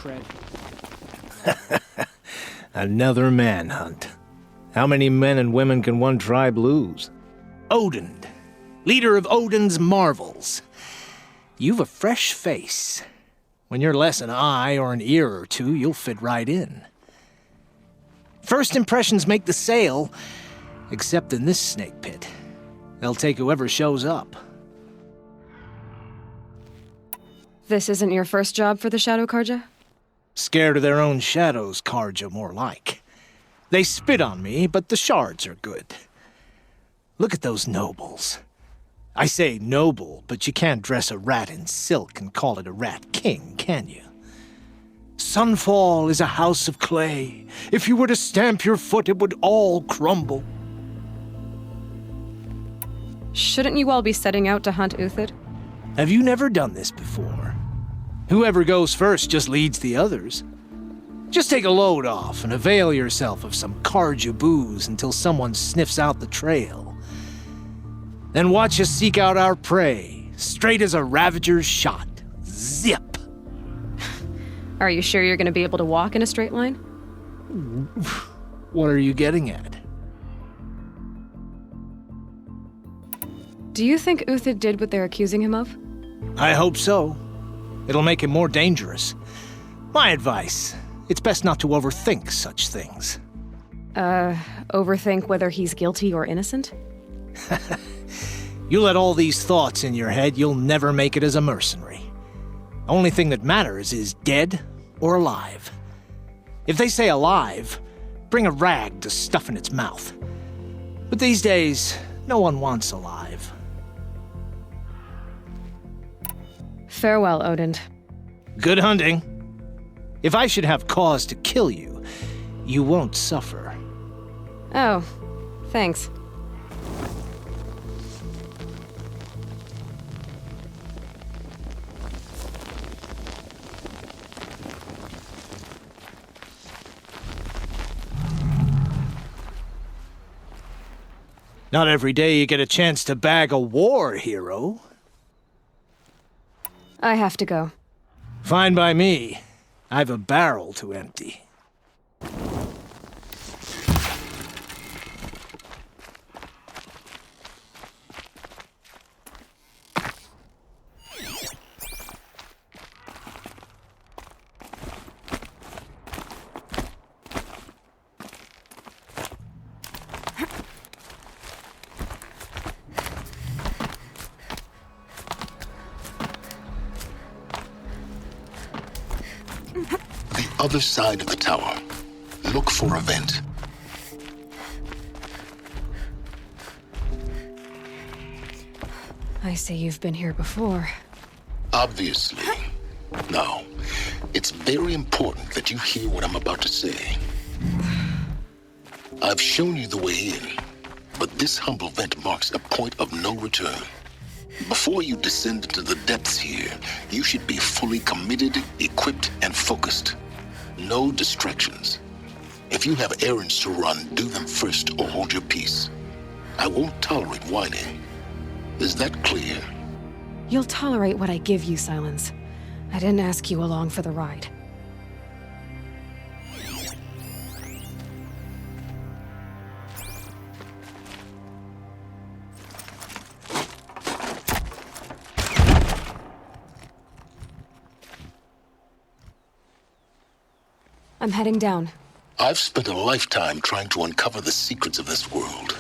Fred. Another manhunt. How many men and women can one tribe lose? Odin, leader of Odin's marvels. You've a fresh face. When you're less an eye or an ear or two, you'll fit right in. First impressions make the sale, except in this snake pit. They'll take whoever shows up. This isn't your first job for the Shadow Carja? Scared of their own shadows, Carja, more like. They spit on me, but the shards are good. Look at those nobles. I say noble, but you can't dress a rat in silk and call it a rat king, can you? Sunfall is a house of clay. If you were to stamp your foot, it would all crumble. Shouldn't you all be setting out to hunt Uthid? Have you never done this before? Whoever goes first just leads the others. Just take a load off and avail yourself of some Carja booze until someone sniffs out the trail. Then watch us seek out our prey, straight as a Ravager's shot. Zip! Are you sure you're going to be able to walk in a straight line? What are you getting at? Do you think Uthid did what they're accusing him of? I hope so. It'll make him more dangerous. My advice, it's best not to overthink such things. Overthink whether he's guilty or innocent? You let all these thoughts in your head, you'll never make it as a mercenary. Only thing that matters is dead or alive. If they say alive, bring a rag to stuff in its mouth. But these days, no one wants alive. Farewell, Odin. Good hunting. If I should have cause to kill you, you won't suffer. Oh, thanks. Not every day you get a chance to bag a war hero. I have to go. Fine by me. I've a barrel to empty. Other side of the tower. Look for a vent. I see you've been here before. Obviously. Now, it's very important that you hear what I'm about to say. I've shown you the way in, but this humble vent marks a point of no return. Before you descend into the depths here, you should be fully committed, equipped, and focused. No distractions. If you have errands to run, do them first or hold your peace. I won't tolerate whining. Is that clear? You'll tolerate what I give you, Silence. I didn't ask you along for the ride. I'm heading down. I've spent a lifetime trying to uncover the secrets of this world.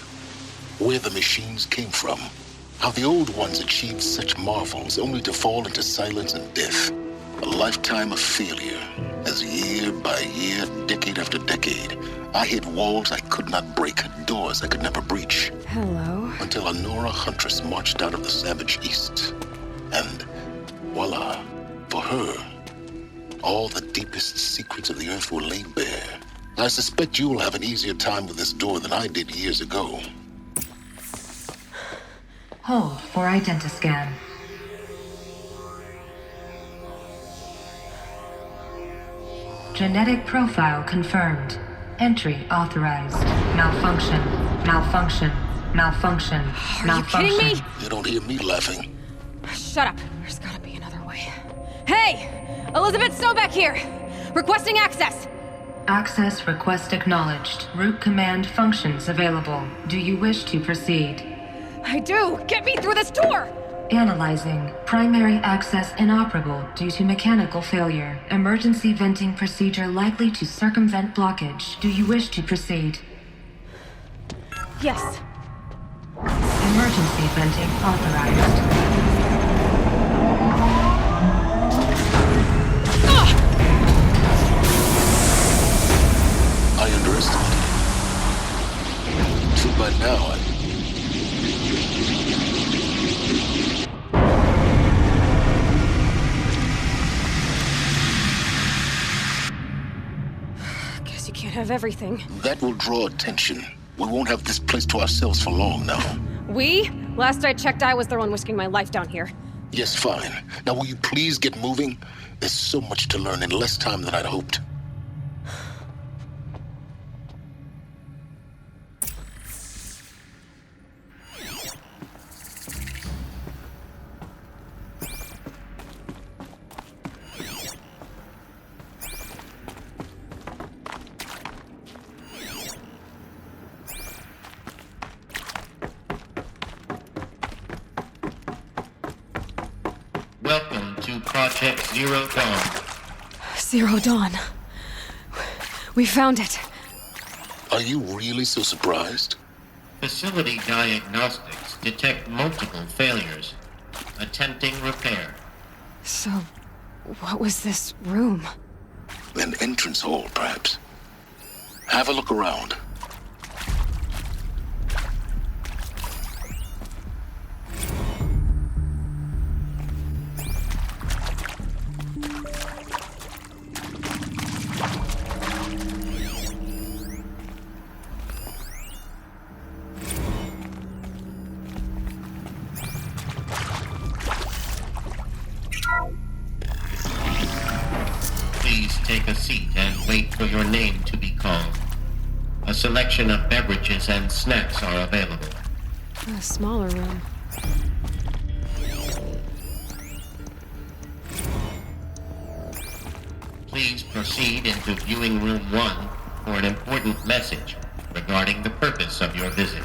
Where the machines came from. How the old ones achieved such marvels only to fall into silence and death. A lifetime of failure, as year by year, decade after decade, I hit walls I could not break, doors I could never breach. Hello. Until a Nora huntress marched out of the savage east. And voila, for her, all the deepest secrets of the earth were laid bare. I suspect you'll have an easier time with this door than I did years ago. Hold for identiscan. Genetic profile confirmed. Entry authorized. Malfunction. Malfunction. Malfunction. Are you kidding me? You don't hear me laughing. Shut up. There's gotta be another way. Hey! Elizabeth Sobeck here! Requesting access! Access request acknowledged. Root command functions available. Do you wish to proceed? I do! Get me through this door! Analyzing. Primary access inoperable due to mechanical failure. Emergency venting procedure likely to circumvent blockage. Do you wish to proceed? Yes. Emergency venting authorized. I underestimated it. So by now, Guess you can't have everything. that will draw attention. We won't have this place to ourselves for long now. We? Last I checked, I was the one risking my life down here. Yes, fine. Now will you please get moving? There's so much to learn in less time than I'd hoped. Welcome to Project Zero Dawn. Zero Dawn. We found it. Are you really so surprised? Facility diagnostics detect multiple failures. Attempting repair. So, what was this room? An entrance hall, perhaps. Have a look around. Please take a seat and wait for your name to be called. A selection of beverages and snacks are available. A smaller room. Please proceed into viewing room 1 for an important message regarding the purpose of your visit.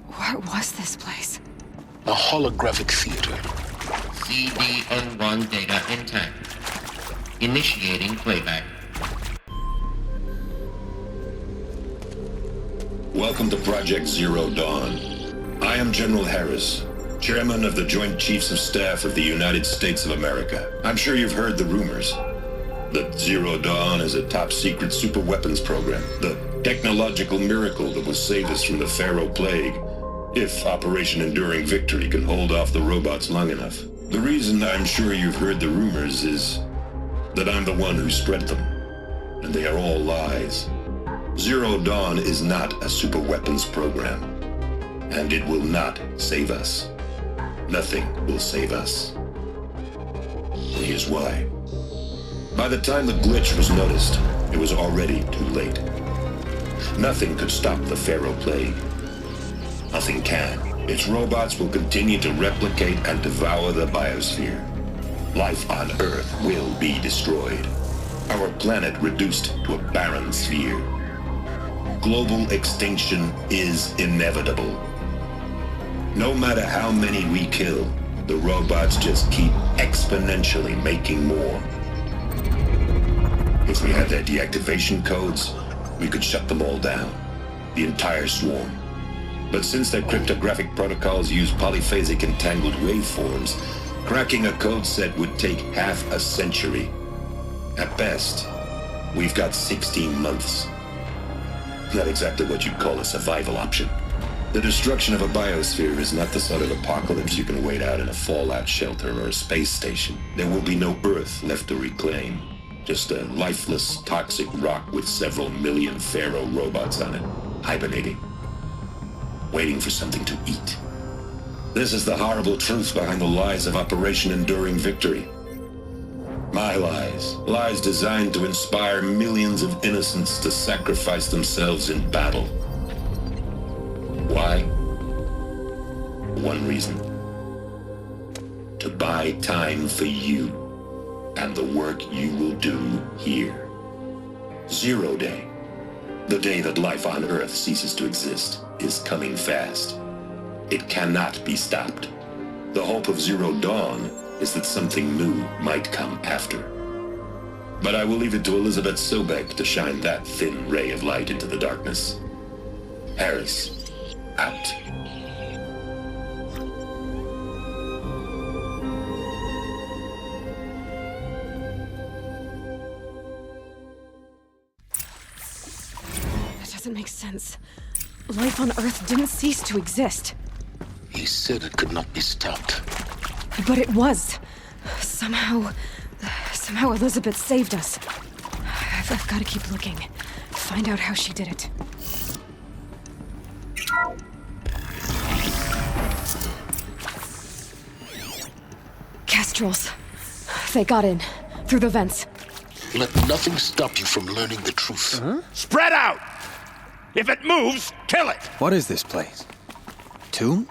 What was this place? A holographic theater. CD01 data intact. Initiating playback. Welcome to Project Zero Dawn. I am General Harris, Chairman of the Joint Chiefs of Staff of the United States of America. I'm sure you've heard the rumors that Zero Dawn is a top-secret superweapons program, the technological miracle that will save us from the Pharaoh Plague, if Operation Enduring Victory can hold off the robots long enough. The reason I'm sure you've heard the rumors is that I'm the one who spread them, and they are all lies. Zero Dawn is not a superweapons program, and it will not save us. Nothing will save us. And here's why. By the time the glitch was noticed, it was already too late. Nothing could stop the Pharaoh Plague. Nothing can. Its robots will continue to replicate and devour the biosphere. Life on Earth will be destroyed. Our planet reduced to a barren sphere. Global extinction is inevitable. No matter how many we kill, the robots just keep exponentially making more. If we had their deactivation codes, we could shut them all down. The entire swarm. But since their cryptographic protocols use polyphasic entangled waveforms, cracking a code set would take half a century. At best, we've got 16 months. Not exactly what you'd call a survival option. The destruction of a biosphere is not the sort of apocalypse you can wait out in a fallout shelter or a space station. There will be no Earth left to reclaim. Just a lifeless, toxic rock with several million Pharaoh robots on it, hibernating, waiting for something to eat. This is the horrible truth behind the lies of Operation Enduring Victory. My lies. Lies designed to inspire millions of innocents to sacrifice themselves in battle. Why? One reason. To buy time for you and the work you will do here. Zero Day, the day that life on Earth ceases to exist, is coming fast. It cannot be stopped. The hope of Zero Dawn is that something new might come after. But I will leave it to Elizabeth Sobek to shine that thin ray of light into the darkness. Harris, out. That doesn't make sense. Life on Earth didn't cease to exist. He said it could not be stopped. But it was. Somehow Elizabeth saved us. I've got to keep looking. Find out how she did it. Kestrels. They got in. Through the vents. Let nothing stop you from learning the truth. Spread out! If it moves, kill it! What is this place? Tomb?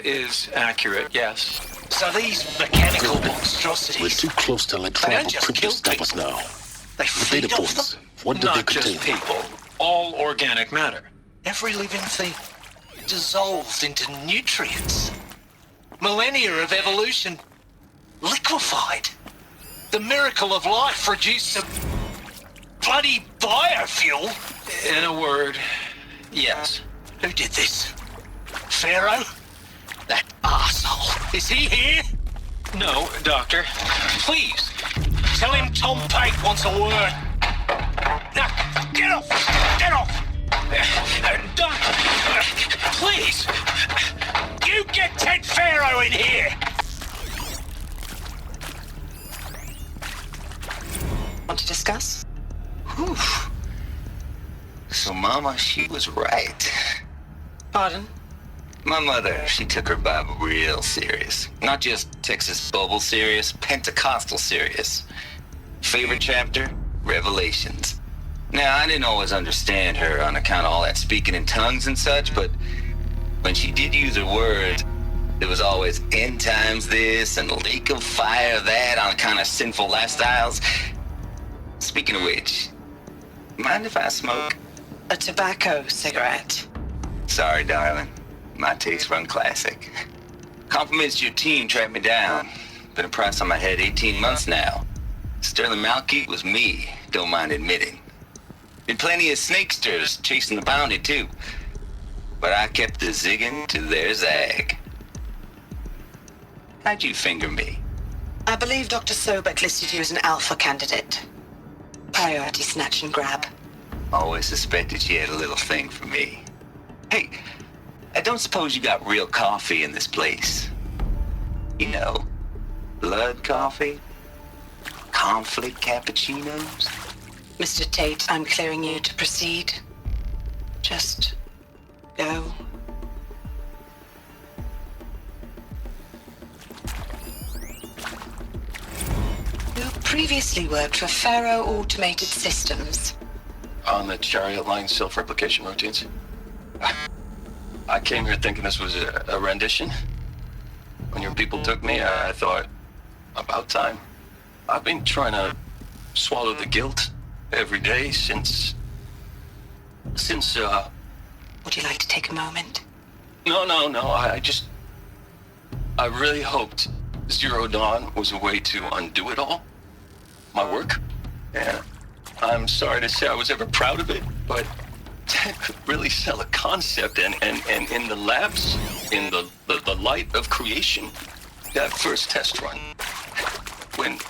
Is accurate, yes. So these mechanical monstrosities... We're too close to They electronic don't just print to kill stop us people. now. They The feed data off points. them. What did they Not contain? just people. All organic matter. Every living thing dissolved into nutrients. Millennia of evolution liquefied. The miracle of life produced some bloody biofuel. In a word, yes. Who did this? Pharaoh? That arsehole. Is he here? No, Doctor. Please. Tell him Tom Pate wants a word. Now, get off! Get off! Doctor, please! You get Ted Pharaoh in here! Want to discuss? Whew. So Mama, she was right. Pardon? My mother, she took her Bible real serious. Not just Texas Bible serious, Pentecostal serious. Favorite chapter? Revelations. Now, I didn't always understand her on account of all that speaking in tongues and such, but when she did use her words, there was always end times this and lake of fire that on account of sinful lifestyles. Speaking of which, mind if I smoke? A tobacco cigarette. Sorry, darling. My taste run classic. Compliments to your team tracked me down. Been a price on my head 18 months now. Sterling Malkeet was me, don't mind admitting. Been plenty of snakesters chasing the bounty too. But I kept the zigging to their zag. How'd you finger me? I believe Dr. Sobek listed you as an alpha candidate. Priority snatch and grab. Always suspected she had a little thing for me. Hey, I don't suppose you got real coffee in this place. You know, blood coffee? conflict cappuccinos? Mr. Tate, I'm clearing you to proceed. Just go. You previously worked for Faro Automated Systems. On the Chariot Line self-replication routines. I came here thinking this was a rendition. When your people took me, I thought, about time. I've been trying to swallow the guilt every day since... Would you like to take a moment? No, I really hoped Zero Dawn was a way to undo it all. My work. And I'm sorry to say I was ever proud of it, but Ted could really sell a concept, and in the labs, in the light of creation, that first test run,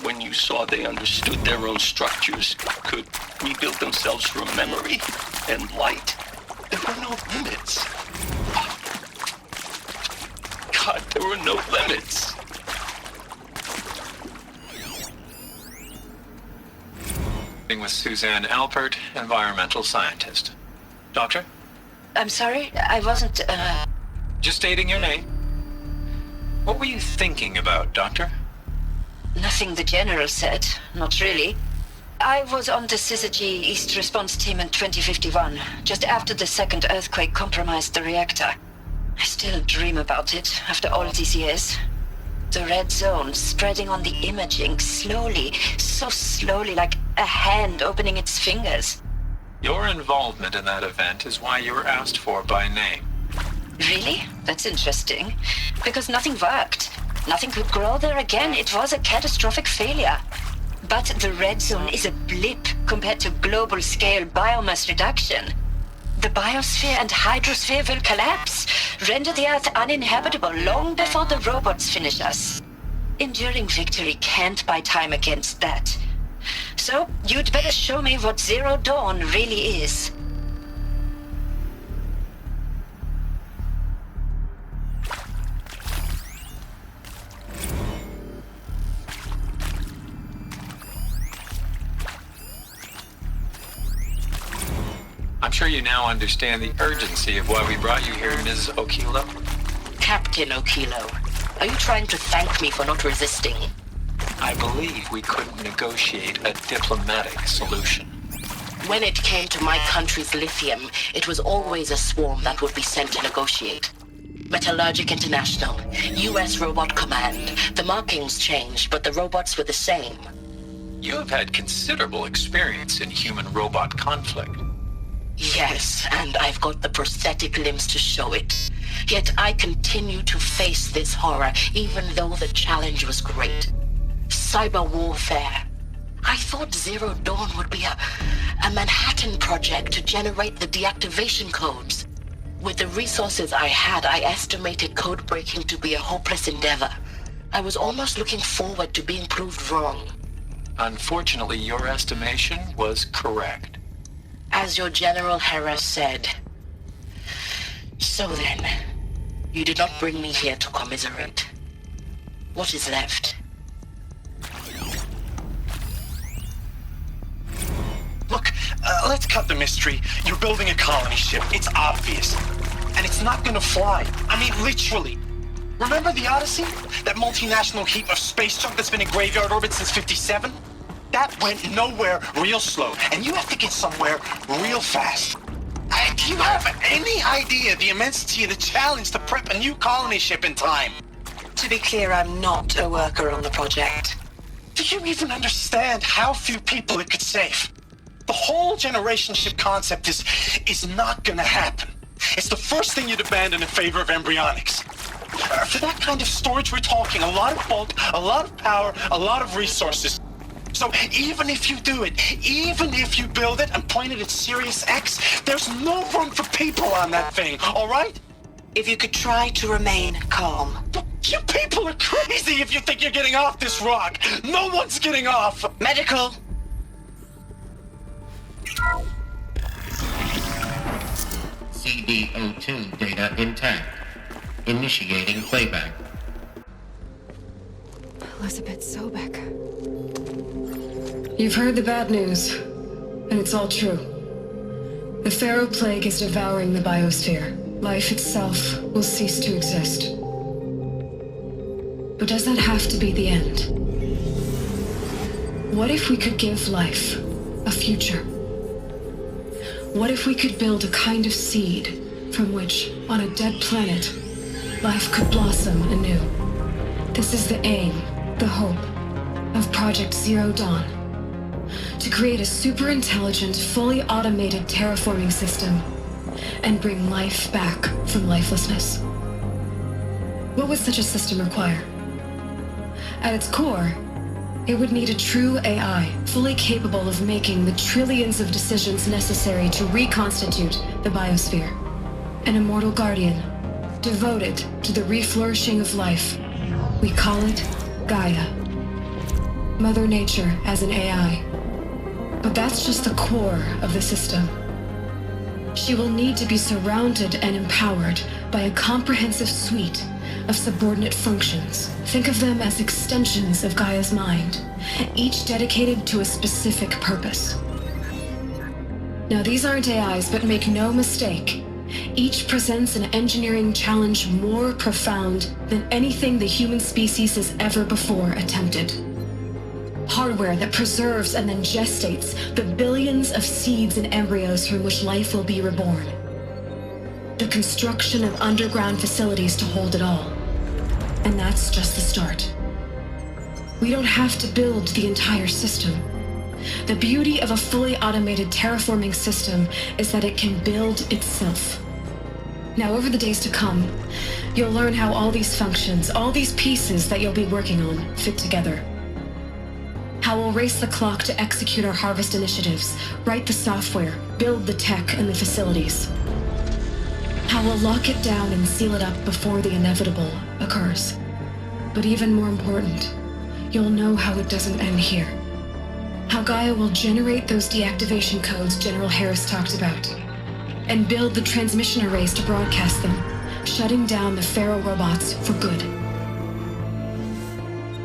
when you saw they understood their own structures, could rebuild themselves from memory and light, there were no limits. God, there were no limits. With Suzanne Alpert, environmental scientist. Doctor? I'm sorry, I wasn't, Just stating your name. What were you thinking about, Doctor? Nothing the General said, not really. I was on the Syzygy East Response Team in 2051, just after the second earthquake compromised the reactor. I still dream about it, after all these years. The red zone spreading on the imaging, slowly, so slowly, like a hand opening its fingers. Your involvement in that event is why you were asked for by name. Really? That's interesting. Because nothing worked. Nothing could grow there again. It was a catastrophic failure. But the red zone is a blip compared to global-scale biomass reduction. The biosphere and hydrosphere will collapse, render the Earth uninhabitable long before the robots finish us. Enduring victory can't buy time against that. So, you'd better show me what Zero Dawn really is. I'm sure you now understand the urgency of why we brought you here, Ms. Okilo. Captain Okilo, are you trying to thank me for not resisting? I believe we couldn't negotiate a diplomatic solution. When it came to my country's lithium, it was always a swarm that would be sent to negotiate. Metallurgic International, U.S. Robot Command. The markings changed, but the robots were the same. You have had considerable experience in human-robot conflict. Yes, and I've got the prosthetic limbs to show it. Yet I continue to face this horror, even though the challenge was great. Cyber warfare. I thought Zero Dawn would be a Manhattan project to generate the deactivation codes. With the resources I had, I estimated code breaking to be a hopeless endeavor. I was almost looking forward to being proved wrong. Unfortunately, your estimation was correct. As your General Harris said. So then, you did not bring me here to commiserate. What is left? Look, let's cut the mystery. You're building a colony ship. It's obvious. And it's not gonna fly. I mean, literally. Remember the Odyssey? That multinational heap of space junk that's been in graveyard orbit since 57? That went nowhere real slow. And you have to get somewhere real fast. Do you have any idea the immensity of the challenge to prep a new colony ship in time? To be clear, I'm not a worker on the project. Do you even understand how few people it could save? The whole generation ship concept is not gonna happen. It's the first thing you'd abandon in favor of embryonics. For that kind of storage, we're talking a lot of bulk, a lot of power, a lot of resources. So even if you do it, even if you build it and point it at Sirius X, there's no room for people on that thing, all right? If you could try to remain calm. You people are crazy if you think you're getting off this rock. No one's getting off. Medical. CD02 data intact. Initiating playback. Elizabeth Sobek. You've heard the bad news, and it's all true. The Pharaoh Plague is devouring the biosphere. Life itself will cease to exist. But does that have to be the end? What if we could give life a future? What if we could build a kind of seed from which, on a dead planet, life could blossom anew? This is the aim, the hope, of Project Zero Dawn. To create a super-intelligent, fully automated terraforming system and bring life back from lifelessness. What would such a system require? At its core, it would need a true AI, fully capable of making the trillions of decisions necessary to reconstitute the biosphere. An immortal guardian, devoted to the reflourishing of life. We call it Gaia. Mother Nature as an AI. But that's just the core of the system. She will need to be surrounded and empowered by a comprehensive suite of subordinate functions. Think of them as extensions of Gaia's mind, each dedicated to a specific purpose. Now, these aren't AIs, but make no mistake, each presents an engineering challenge more profound than anything the human species has ever before attempted. Hardware that preserves and then gestates the billions of seeds and embryos from which life will be reborn. The construction of underground facilities to hold it all. And that's just the start. We don't have to build the entire system. The beauty of a fully automated terraforming system is that it can build itself. Now, over the days to come, you'll learn how all these functions, all these pieces that you'll be working on, fit together. How we'll race the clock to execute our harvest initiatives, write the software, build the tech and the facilities. How we'll lock it down and seal it up before the inevitable occurs. But even more important, you'll know how it doesn't end here. How Gaia will generate those deactivation codes General Harris talked about, and build the transmission arrays to broadcast them, shutting down the Pharaoh robots for good.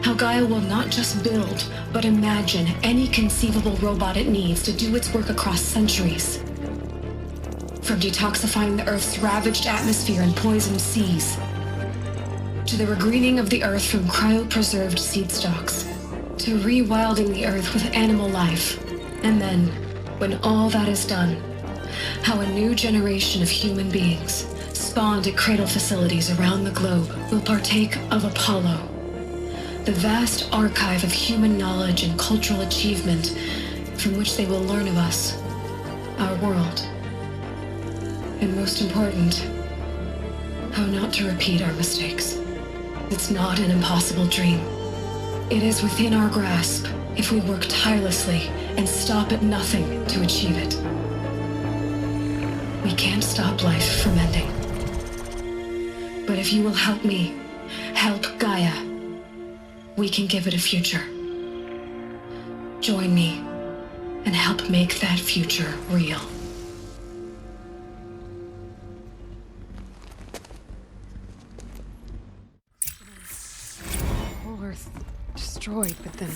How Gaia will not just build, but imagine any conceivable robot it needs to do its work across centuries. From detoxifying the Earth's ravaged atmosphere and poisoned seas, to the regreening of the Earth from cryopreserved seed stalks, to rewilding the Earth with animal life. And then, when all that is done, how a new generation of human beings, spawned at cradle facilities around the globe, will partake of Apollo, the vast archive of human knowledge and cultural achievement from which they will learn of us, our world. And most important, how not to repeat our mistakes. It's not an impossible dream. It is within our grasp if we work tirelessly and stop at nothing to achieve it. We can't stop life from ending. But if you will help me, help Gaia, we can give it a future. Join me and help make that future real. Whole Earth destroyed, but then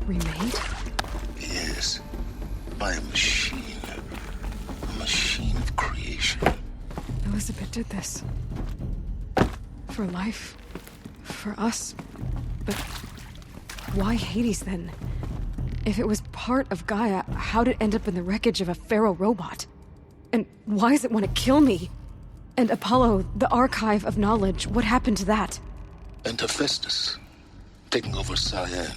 remade? Yes, by a machine. A machine of creation. Elizabeth did this. For life. For us. But why Hades then? If it was part of Gaia, how'd it end up in the wreckage of a Pharaoh robot? And why does it want to kill me? And Apollo, the archive of knowledge, what happened to that? And Hephaestus, taking over Cyan.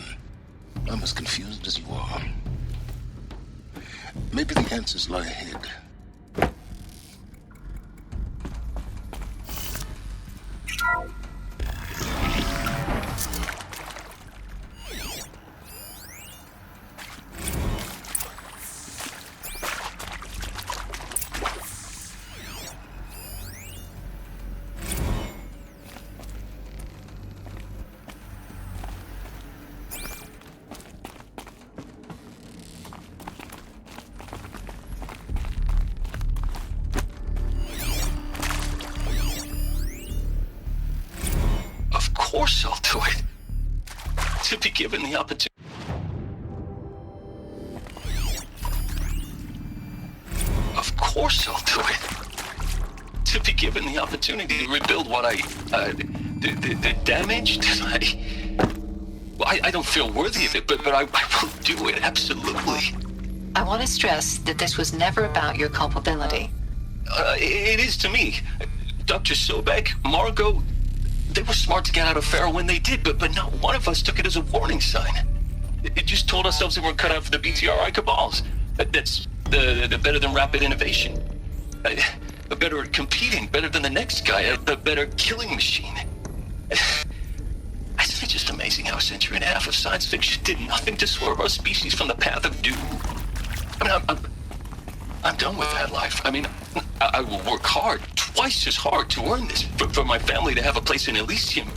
I'm as confused as you are. Maybe the answers lie ahead. Of course I'll do it. To be given the opportunity. course I'll do it. To be given the opportunity to rebuild what the damage that I don't feel worthy of it, but I will do it, absolutely. I want to stress that this was never about your culpability. It is to me. Dr. Sobek, Margot, they were smart to get out of Pharaoh when they did, but not one of us took it as a warning sign. It just told ourselves that we're cut out for the BTRI cabals. That's the better than rapid innovation. Better at competing, better than the next guy, a better killing machine. Isn't it just amazing how a century and a half of science fiction did nothing to swerve our species from the path of doom? I mean, I'm done with that life. I mean, I will work hard, twice as hard to earn this, for my family to have a place in Elysium.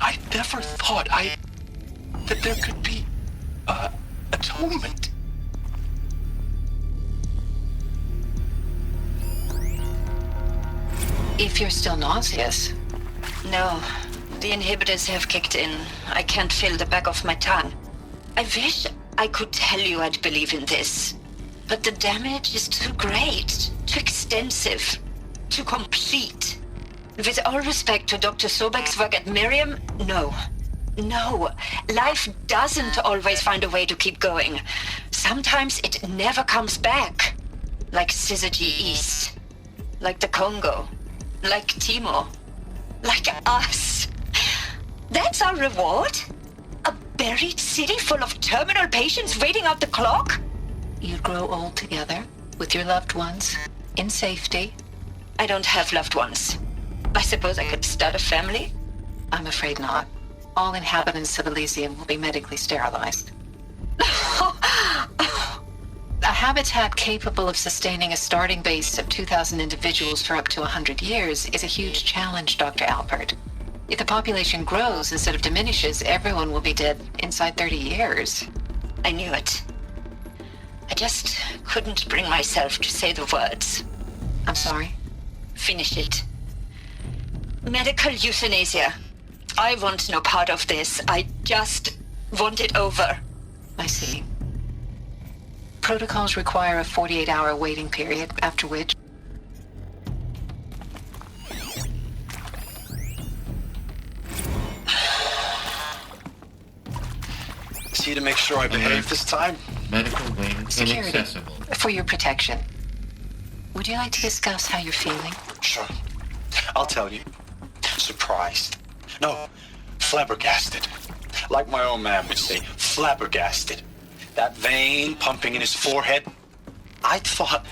I never thought that there could be atonement. If you're still nauseous. No, the inhibitors have kicked in. I can't feel the back of my tongue. I wish I could tell you I'd believe in this, but the damage is too great, too extensive, too complete. With all respect to Dr. Sobek's work at Miriam, no. No, life doesn't always find a way to keep going. Sometimes it never comes back. Like Syzygy East. Like the Congo. Like Timo. Like us. That's our reward? A buried city full of terminal patients waiting out the clock? You grow old together, with your loved ones, in safety. I don't have loved ones. I suppose I could start a family? I'm afraid not. All inhabitants of Elysium will be medically sterilized. A habitat capable of sustaining a starting base of 2,000 individuals for up to 100 years is a huge challenge, Dr. Alpert. If the population grows instead of diminishes, everyone will be dead inside 30 years. I knew it. I just couldn't bring myself to say the words. I'm sorry? Finish it. Medical euthanasia. I want no part of this. I just want it over. I see. Protocols require a 48-hour waiting period, after which... See to make sure I behave this time? Medical wing Security. inaccessible. For your protection. Would you like to discuss how you're feeling? Sure. I'll tell you. Surprised. No, flabbergasted. Like my old man would say, flabbergasted. That vein pumping in his forehead. I thought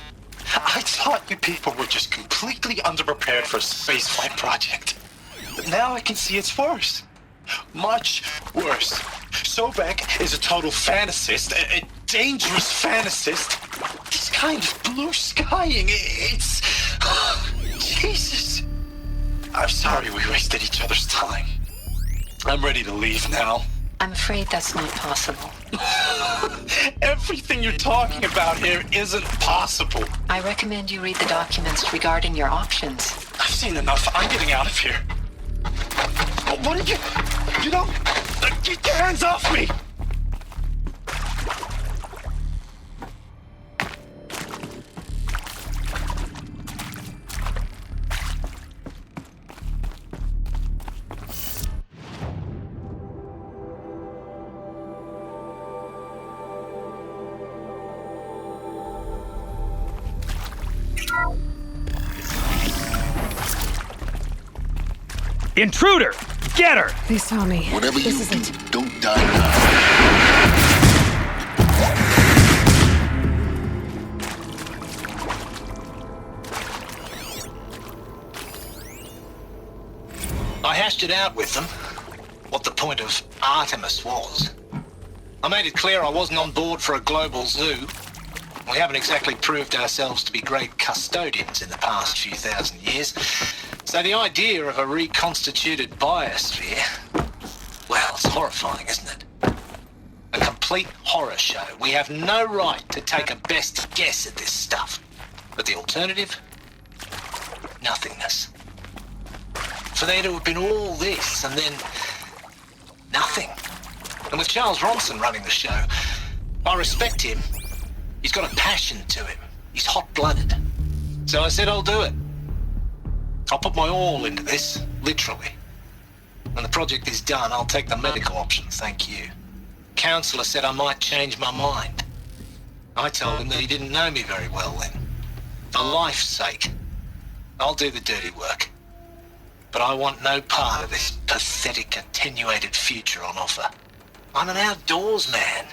you people were just completely underprepared for a spaceflight project. But now I can see it's worse. Much worse. Sobek is a total fantasist, a dangerous fantasist. This kind of blue skying, it's... Jesus. I'm sorry we wasted each other's time. I'm ready to leave now. I'm afraid that's not possible. Everything you're talking about here isn't possible. I recommend you read the documents regarding your options. I've seen enough. I'm getting out of here. What did you... You don't... Get your hands off me! Intruder! Get her! They saw me. Whatever this you isn't... do, don't die now. I hashed it out with them, what the point of Artemis was. I made it clear I wasn't on board for a global zoo. We haven't exactly proved ourselves to be great custodians in the past few thousand years. So the idea of a reconstituted biosphere, well, it's horrifying, isn't it? A complete horror show. We have no right to take a best guess at this stuff. But the alternative? Nothingness. For there to have been all this and then nothing. And with Charles Ronson running the show, I respect him. He's got a passion to him. He's hot-blooded. So I said I'll do it. I'll put my all into this, literally. When the project is done, I'll take the medical option, thank you. Counselor said I might change my mind. I told him that he didn't know me very well then. For life's sake, I'll do the dirty work. But I want no part of this pathetic attenuated future on offer. I'm an outdoors man.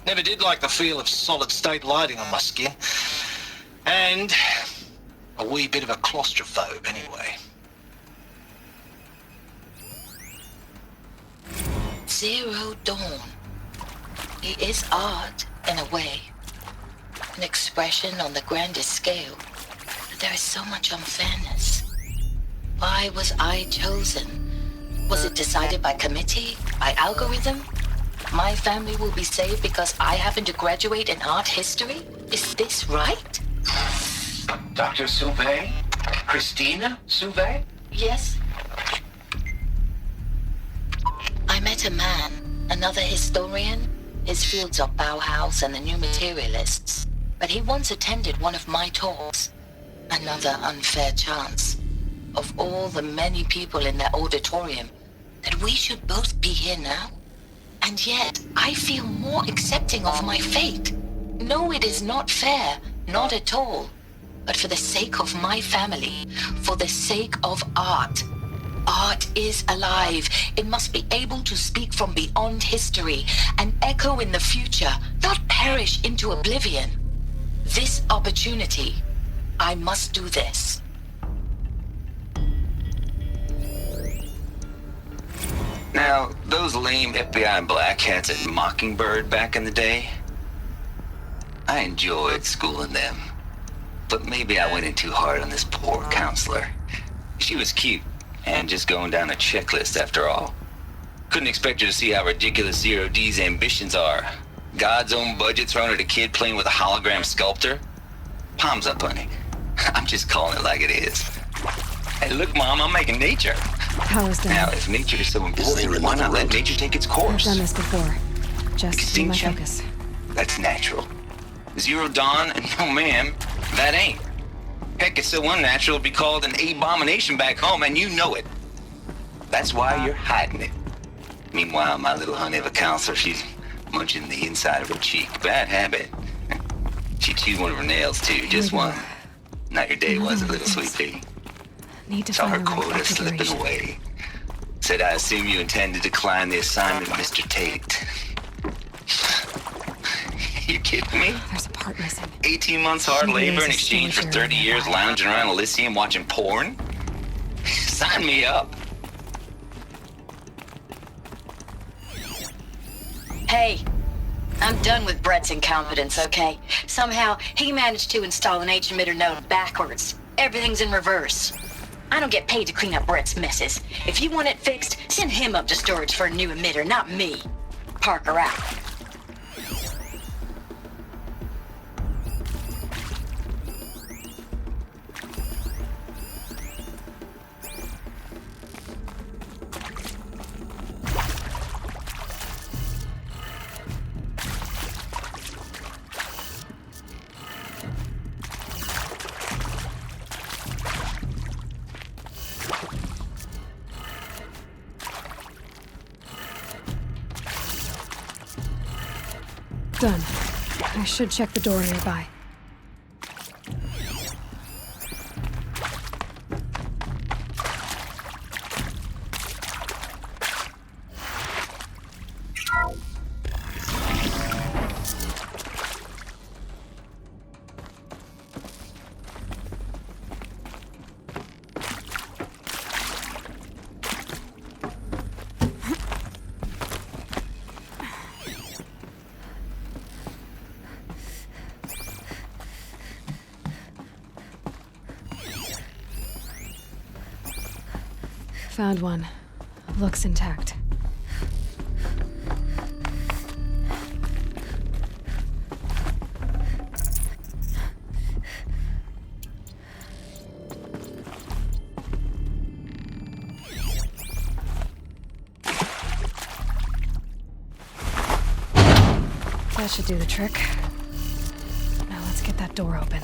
Never did like the feel of solid-state lighting on my skin. And a wee bit of a claustrophobe anyway. Zero Dawn. It is art, in a way. An expression on the grandest scale. But there is so much unfairness. Why was I chosen? Was it decided by committee? By algorithm? My family will be saved because I happen to graduate in art history? Is this right? Dr. Sauvé? Christina Sauvé? Yes. I met a man, another historian. His fields are Bauhaus and the New Materialists. But he once attended one of my talks. Another unfair chance. Of all the many people in that auditorium, that we should both be here now. And yet, I feel more accepting of my fate. No, it is not fair, not at all. But for the sake of my family, for the sake of art. Art is alive. It must be able to speak from beyond history and echo in the future, not perish into oblivion. This opportunity, I must do this. Now, those lame FBI black hats at Mockingbird back in the day, I enjoyed schooling them. But maybe I went in too hard on this poor counselor. She was cute, and just going down a checklist after all. Couldn't expect her to see how ridiculous Zero D's ambitions are. God's own budget thrown at a kid playing with a hologram sculptor? Palms up, honey. I'm just calling it like it is. Hey, look, Mom, I'm making nature. Power's down. Now, if nature is so important, why not let nature take its course? I've done this before. Just be my Extinction? focus. That's natural. Zero Dawn? No, ma'am. That ain't. Heck, it's so unnatural to be called an abomination back home, and you know it. That's why you're hiding it. Meanwhile, my little honey of a counselor, she's munching the inside of her cheek. Bad habit. She chewed one of her nails, too. Just one. Not your day, was it, little sweet pea? Need to Saw her find the right quota slipping configuration. away. Said, I assume you intend to decline the assignment, Mr. Tate. You kidding me? There's a part missing. 18 months hard She labor in is a exchange for soldier. 30 years lounging around Elysium watching porn? Sign me up. Hey, I'm done with Brett's incompetence, okay? Somehow, he managed to install an H-emitter node backwards. Everything's in reverse. I don't get paid to clean up Brett's messes. If you want it fixed, send him up to storage for a new emitter, not me. Parker out. Done. I should check the door nearby. Found one. Looks intact. That should do the trick. Now let's get get that door open.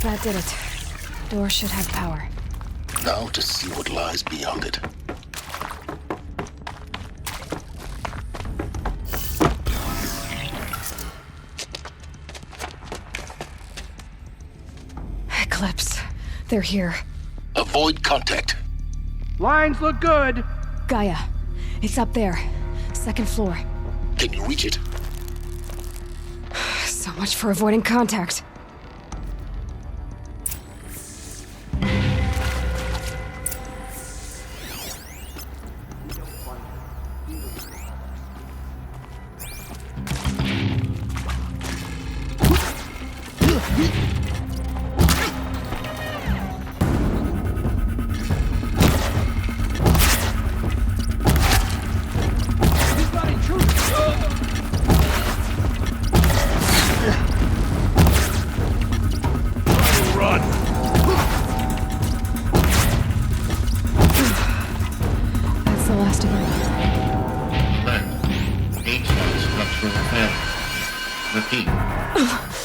That did it. Door should have power. Now to see what lies beyond it. Eclipse. They're here. Avoid contact. Lines look good. Gaia. It's up there. Second floor. Can you reach it? So much for avoiding contact.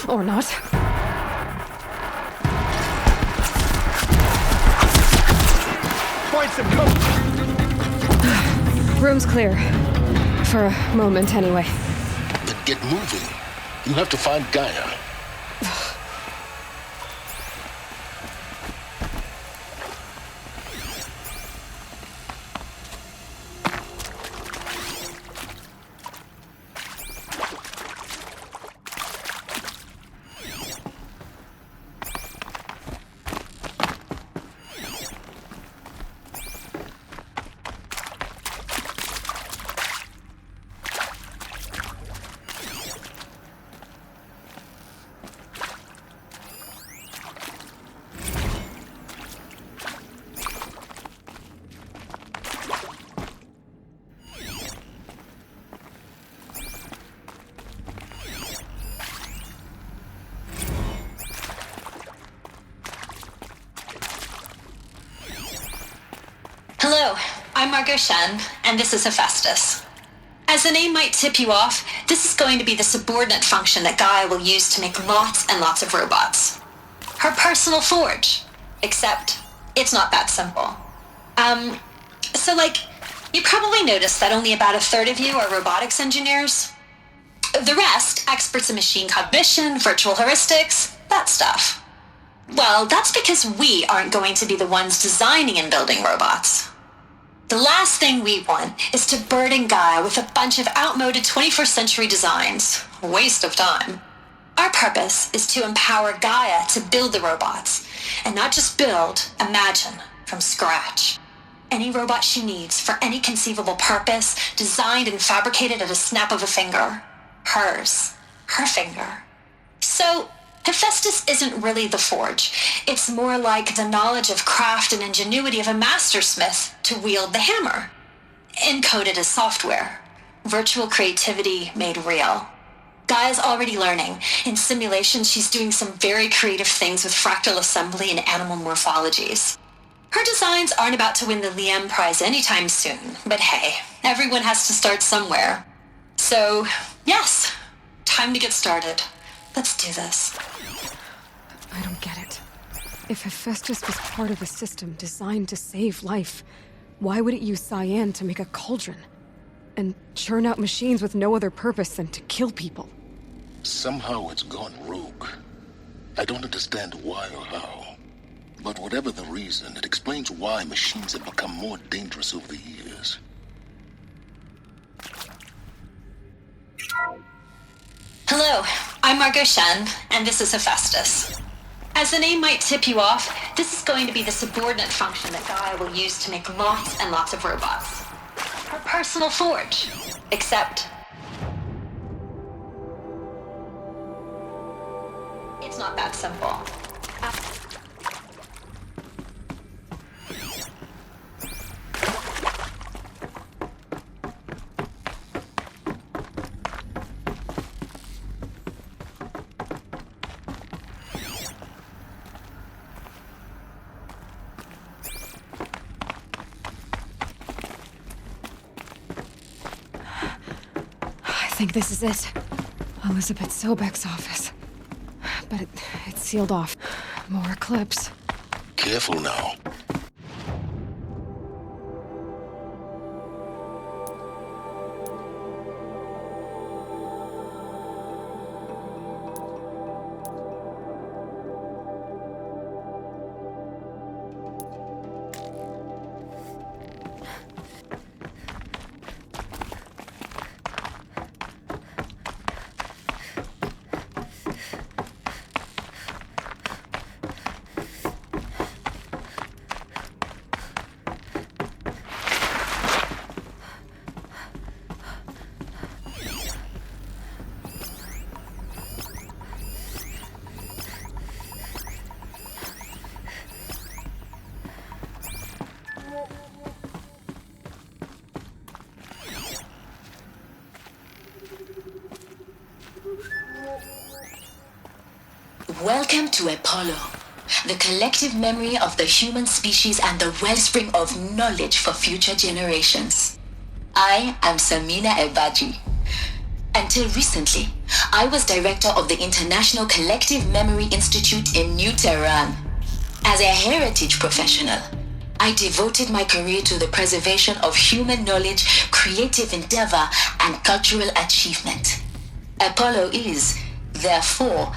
Or not. Find some cover! Room's clear. For a moment, anyway. Then get moving. You have to find Gaia. Hello, I'm Margot Shen, and this is Hephaestus. As the name might tip you off, this is going to be the subordinate function that Gaia will use to make lots and lots of robots. Her personal forge. Except, it's not that simple. You probably noticed that only about a third of you are robotics engineers. The rest, experts in machine cognition, virtual heuristics, that stuff. Well, that's because we aren't going to be the ones designing and building robots. The last thing we want is to burden Gaia with a bunch of outmoded 21st century designs. A waste of time. Our purpose is to empower Gaia to build the robots, and not just build, imagine, from scratch. Any robot she needs for any conceivable purpose, designed and fabricated at a snap of a finger. Hers. Her finger. So, Hephaestus isn't really the forge. It's more like the knowledge of craft and ingenuity of a mastersmith to wield the hammer. Encoded as software. Virtual creativity made real. Gaia's already learning. In simulations, she's doing some very creative things with fractal assembly and animal morphologies. Her designs aren't about to win the Liam Prize anytime soon, but hey, everyone has to start somewhere. So, yes, time to get started. Let's do this. I don't get it. If Hephaestus was part of a system designed to save life, Why would it use cyan to make a cauldron? And churn out machines with no other purpose than to kill people? Somehow it's gone rogue. I don't understand why or how. But whatever the reason, it explains why machines have become more dangerous over the years. Hello, I'm Margot Shen, and this is Hephaestus. As the name might tip you off, this is going to be the subordinate function that Gaia will use to make lots and lots of robots. Her personal forge. Except... it's not that simple. I think this is it. Elizabeth Sobek's office. But it's sealed off. More clips. Careful now. Welcome to Apollo, the collective memory of the human species and the wellspring of knowledge for future generations. I am Samina Ebaji. Until recently, I was director of the International Collective Memory Institute in New Tehran. As a heritage professional, I devoted my career to the preservation of human knowledge, creative endeavor, and cultural achievement. Apollo is, therefore,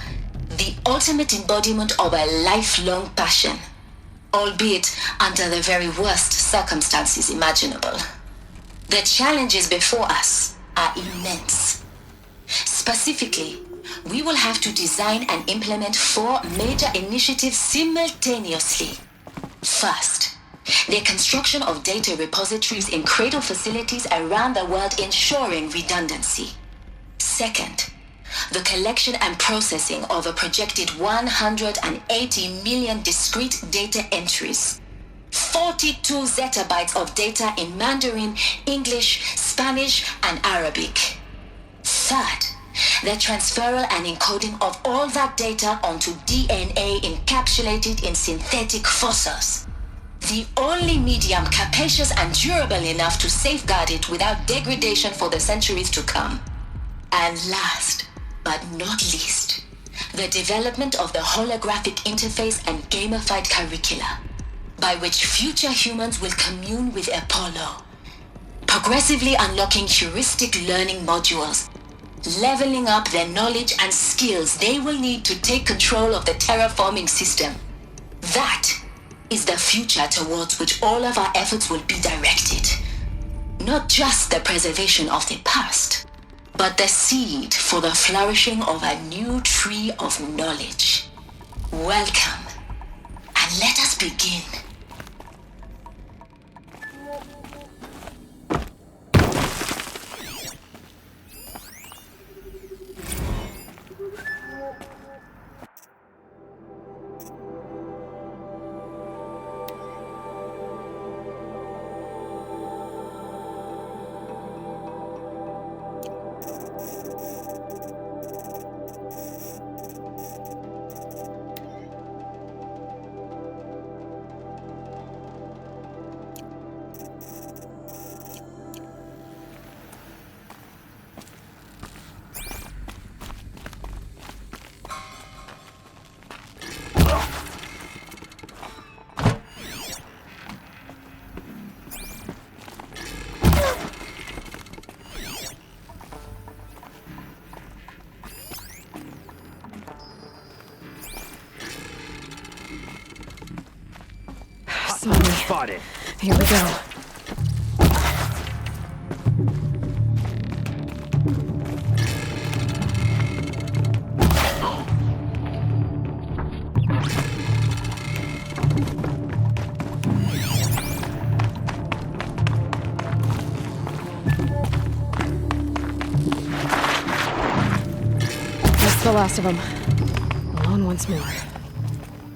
the ultimate embodiment of a lifelong passion, albeit under the very worst circumstances imaginable. The challenges before us are immense. Specifically, we will have to design and implement 4 major initiatives simultaneously. First, the construction of data repositories in cradle facilities around the world ensuring redundancy. Second, the collection and processing of a projected 180 million discrete data entries. 42 zettabytes of data in Mandarin, English, Spanish, and Arabic. Third, the transferal and encoding of all that data onto DNA encapsulated in synthetic fossils. The only medium capacious and durable enough to safeguard it without degradation for the centuries to come. And last, but not least, the development of the holographic interface and gamified curricula, by which future humans will commune with Apollo, progressively unlocking heuristic learning modules, leveling up their knowledge and skills they will need to take control of the terraforming system. That is the future towards which all of our efforts will be directed. Not just the preservation of the past, but the seed for the flourishing of a new tree of knowledge. Welcome, and let us begin. It's on me. Spotted. Here we go. That's the last of them. Alone once more.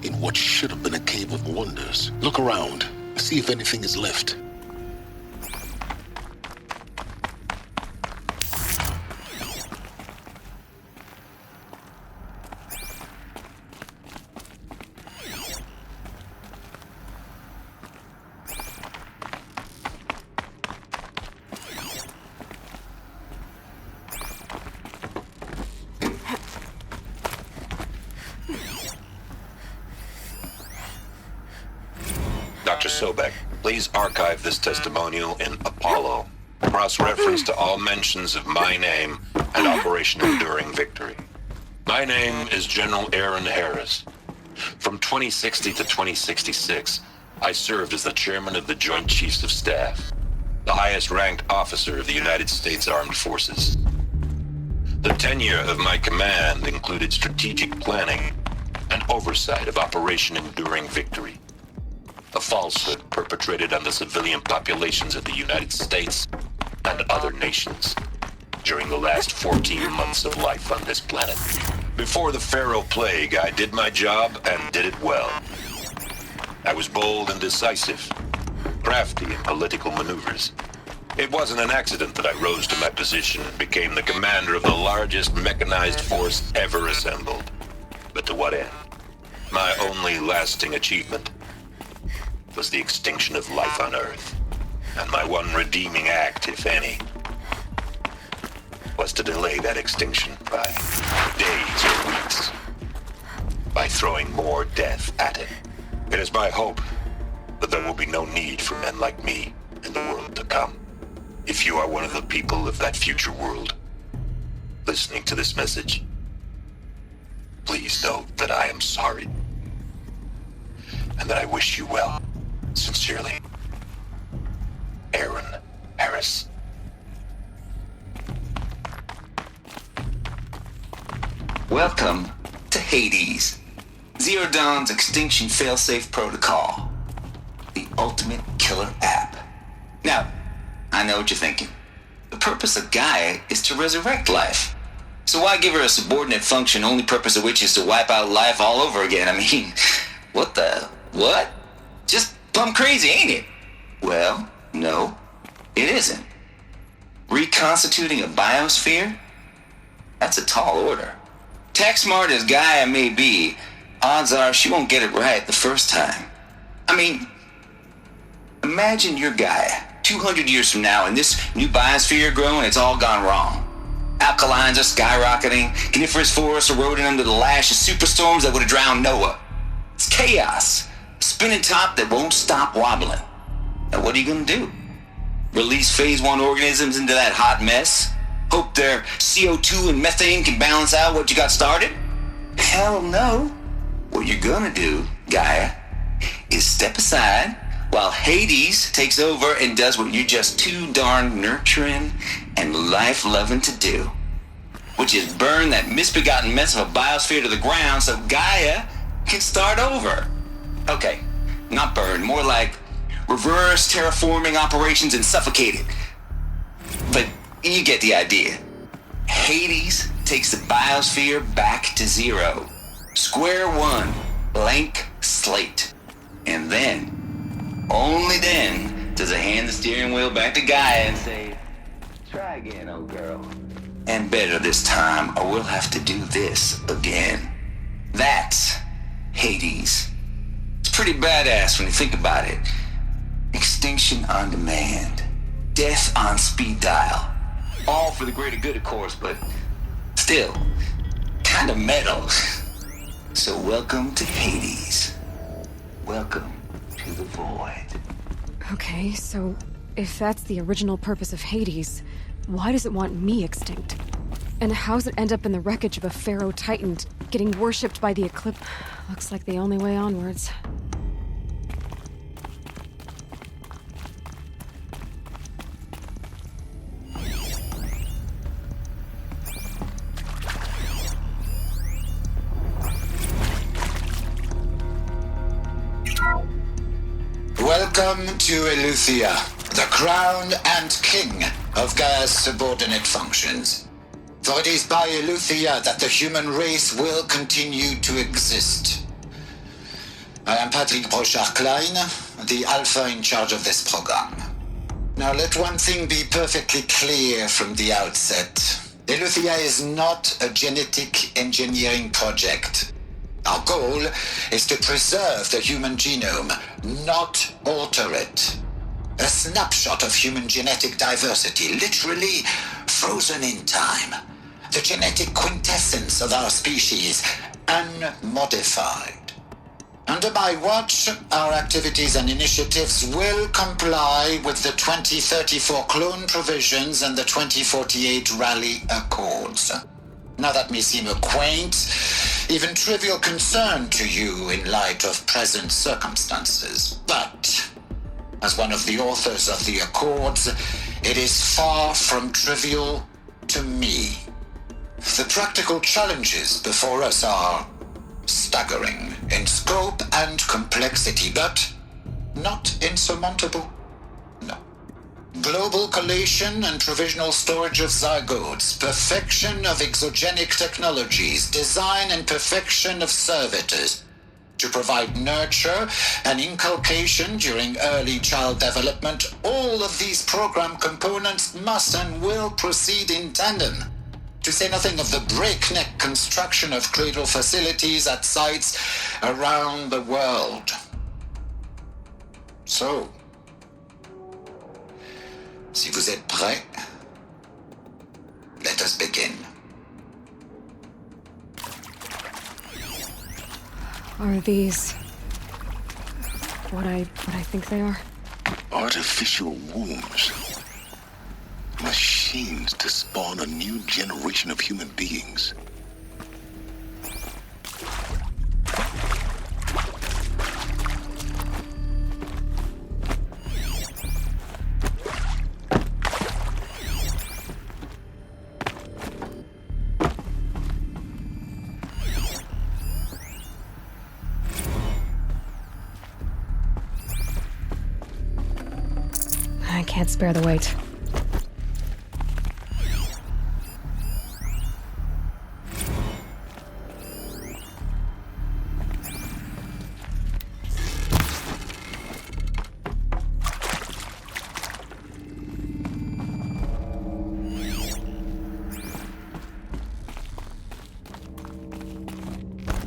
In what should have been a cave of wonders. Look around. See if anything is left. Dr. Sobek, please archive this testimonial in Apollo. Cross-reference to all mentions of my name and Operation Enduring Victory. My name is General Aaron Harris. From 2060 to 2066, I served as the chairman of the Joint Chiefs of Staff, the highest-ranked officer of the United States Armed Forces. The tenure of my command included strategic planning and oversight of Operation Enduring Victory, a falsehood perpetrated on the civilian populations of the United States and other nations during the last 14 months of life on this planet. Before the Pharaoh Plague, I did my job and did it well. I was bold and decisive, crafty in political maneuvers. It wasn't an accident that I rose to my position and became the commander of the largest mechanized force ever assembled. But to what end? My only lasting achievement was the extinction of life on Earth. And my one redeeming act, if any, was to delay that extinction by days or weeks, by throwing more death at it. It is my hope that there will be no need for men like me in the world to come. If you are one of the people of that future world listening to this message, please know that I am sorry and that I wish you well. Sincerely, Aaron Harris. Welcome to Hades, Zero Dawn's extinction failsafe protocol, the ultimate killer app. Now, I know what you're thinking. The purpose of Gaia is to resurrect life. So why give her a subordinate function, only purpose of which is to wipe out life all over again? I mean, what? Just plumb crazy, ain't it? Well, no, it isn't. Reconstituting a biosphere? That's a tall order. Tech smart as Gaia may be, odds are she won't get it right the first time. I mean, imagine you're Gaia 200 years from now and this new biosphere growing, it's all gone wrong. Alkalines are skyrocketing, coniferous forests eroding under the lash of superstorms that would have drowned Noah. It's chaos. Spinning top that won't stop wobbling. Now what are you gonna do? Release phase 1 organisms into that hot mess? Hope their CO2 and methane can balance out what you got started? Hell no. What you're gonna do, Gaia, is step aside while Hades takes over and does what you're just too darn nurturing and life-loving to do, which is burn that misbegotten mess of a biosphere to the ground so Gaia can start over. Okay, not burn, more like reverse terraforming operations and suffocate it. But you get the idea. Hades takes the biosphere back to zero. Square one, blank slate. And then, only then, does it hand the steering wheel back to Gaia and say, try again, old girl. And better this time, or we'll have to do this again. That's Hades. It's pretty badass when you think about it. Extinction on demand. Death on speed dial. All for the greater good, of course, but still, kind of metal. So welcome to Hades. Welcome to the void. Okay, so if that's the original purpose of Hades, why does it want me extinct? And how's it end up in the wreckage of a Pharaoh Titan, getting worshipped by the Eclipse? Looks like the only way onwards. Welcome to Eleuthia, the crown and king of Gaia's subordinate functions. For it is by Eleuthia that the human race will continue to exist. I am Patrick Brochard-Klein, the Alpha in charge of this program. Now let one thing be perfectly clear from the outset. Eleuthia is not a genetic engineering project. Our goal is to preserve the human genome, not alter it. A snapshot of human genetic diversity, literally frozen in time. The genetic quintessence of our species, unmodified. Under my watch, our activities and initiatives will comply with the 2034 clone provisions and the 2048 Raleigh Accords. Now that may seem a quaint, even trivial concern to you in light of present circumstances, but as one of the authors of the Accords, it is far from trivial to me. The practical challenges before us are staggering in scope and complexity, but not insurmountable. No. Global collation and provisional storage of zygotes, perfection of exogenic technologies, design and perfection of servitors to provide nurture and inculcation during early child development. All of these program components must and will proceed in tandem. To say nothing of the breakneck construction of cradle facilities at sites around the world. So, si vous êtes prêts, let us begin. Are these what I think they are? Artificial wombs. Machines to spawn a new generation of human beings. I can't spare the weight.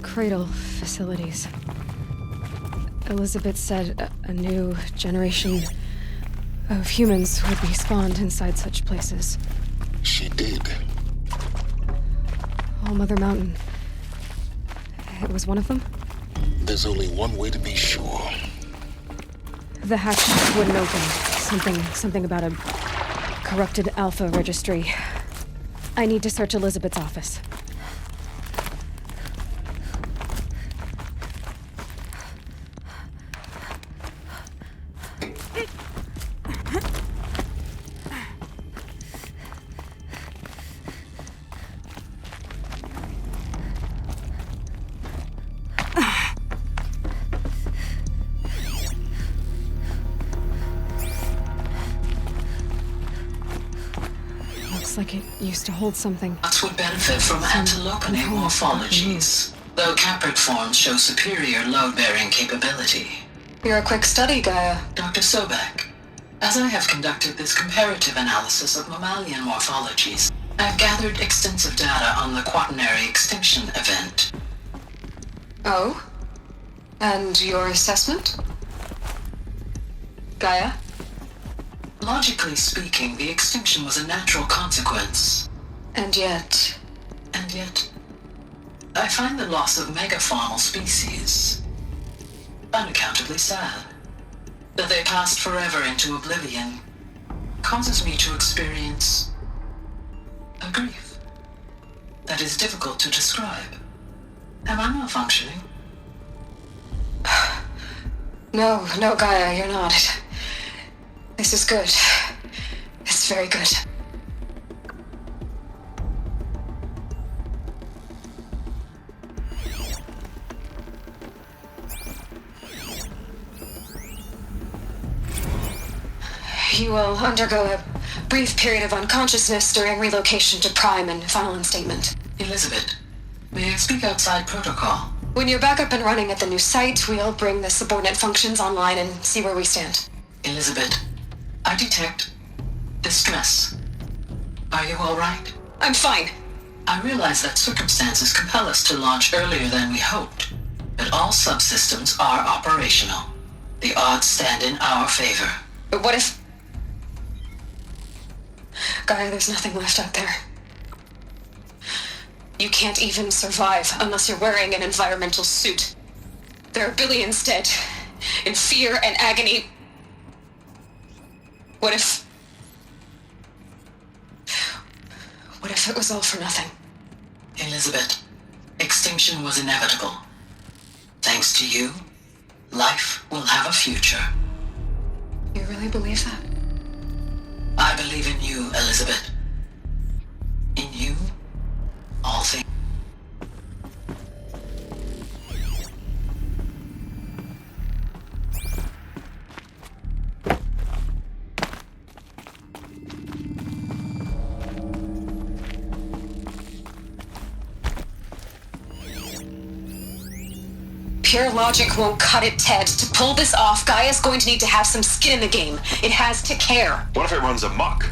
Cradle facilities. Elizabeth said a new generation of humans would be spawned inside such places. She did. All Mother Mountain. It was one of them? There's only one way to be sure. The hatch wouldn't open. Something about a corrupted Alpha registry. I need to search Elizabeth's office. Like it used to hold something. Us would benefit from antilopening morphologies, though Caprid forms show superior load-bearing capability. You're a quick study, Gaia. Dr. Sobek, as I have conducted this comparative analysis of mammalian morphologies, I have gathered extensive data on the quaternary extinction event. Oh? And your assessment? Gaia? Logically speaking, the extinction was a natural consequence. And yet, I find the loss of megafaunal species unaccountably sad. That they passed forever into oblivion causes me to experience a grief that is difficult to describe. Am I malfunctioning? No, Gaia, you're not. This is good. It's very good. You will undergo a brief period of unconsciousness during relocation to Prime and final instatement. Elizabeth, may I speak outside protocol? When you're back up and running at the new site, we'll bring the subordinate functions online and see where we stand. Elizabeth, I detect distress. Are you all right? I'm fine. I realize that circumstances compel us to launch earlier than we hoped, but all subsystems are operational. The odds stand in our favor. But what if... Gaia, there's nothing left out there. You can't even survive unless you're wearing an environmental suit. There are billions dead, in fear and agony. What if it was all for nothing? Elizabeth, extinction was inevitable. Thanks to you, life will have a future. You really believe that? I believe in you, Elizabeth. In you, all things. Pure logic won't cut it, Ted. To pull this off, Gaia's going to need to have some skin in the game. It has to care. What if it runs amok?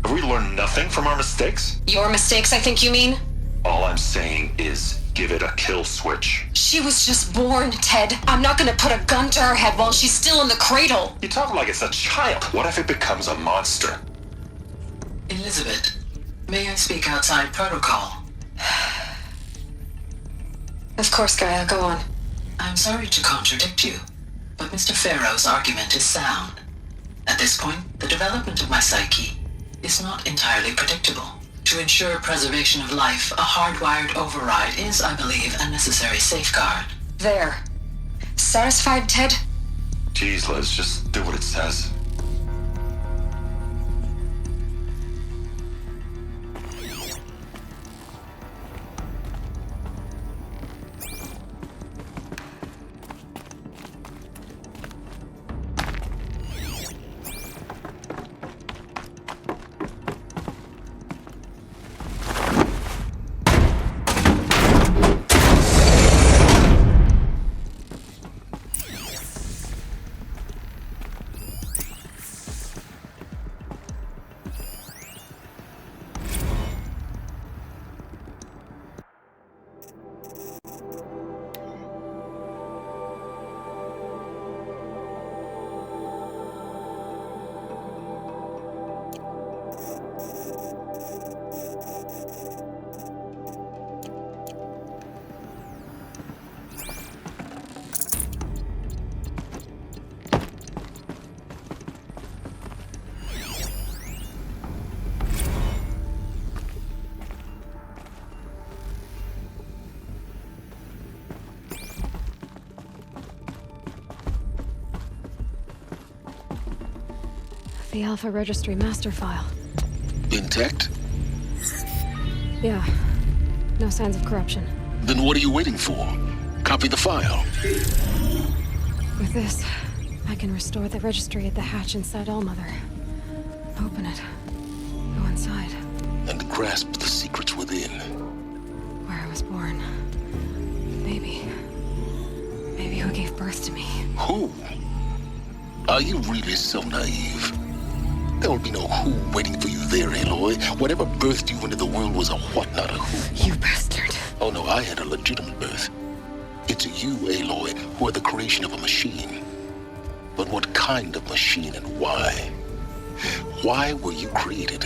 Have we learned nothing from our mistakes? Your mistakes, I think you mean? All I'm saying is give it a kill switch. She was just born, Ted. I'm not gonna put a gun to her head while she's still in the cradle. You talk like it's a child. What if it becomes a monster? Elizabeth, may I speak outside protocol? Of course, Gaia, go on. I'm sorry to contradict you, but Mr. Farrow's argument is sound. At this point, the development of my psyche is not entirely predictable. To ensure preservation of life, a hardwired override is, I believe, a necessary safeguard. There. Satisfied, Ted? Jeez, Liz, just do what it says. The Alpha Registry master file. Intact? Yeah. No signs of corruption. Then what are you waiting for? Copy the file. With this, I can restore the registry at the hatch inside Allmother. Open it. Go inside. And grasp the secrets within. Where I was born. Maybe who gave birth to me. Who? Are you really so naive? There will be no who waiting for you there, Aloy. Whatever birthed you into the world was a what, not a who. You bastard. Oh no, I had a legitimate birth. It's you, Aloy, who are the creation of a machine. But what kind of machine and why? Why were you created?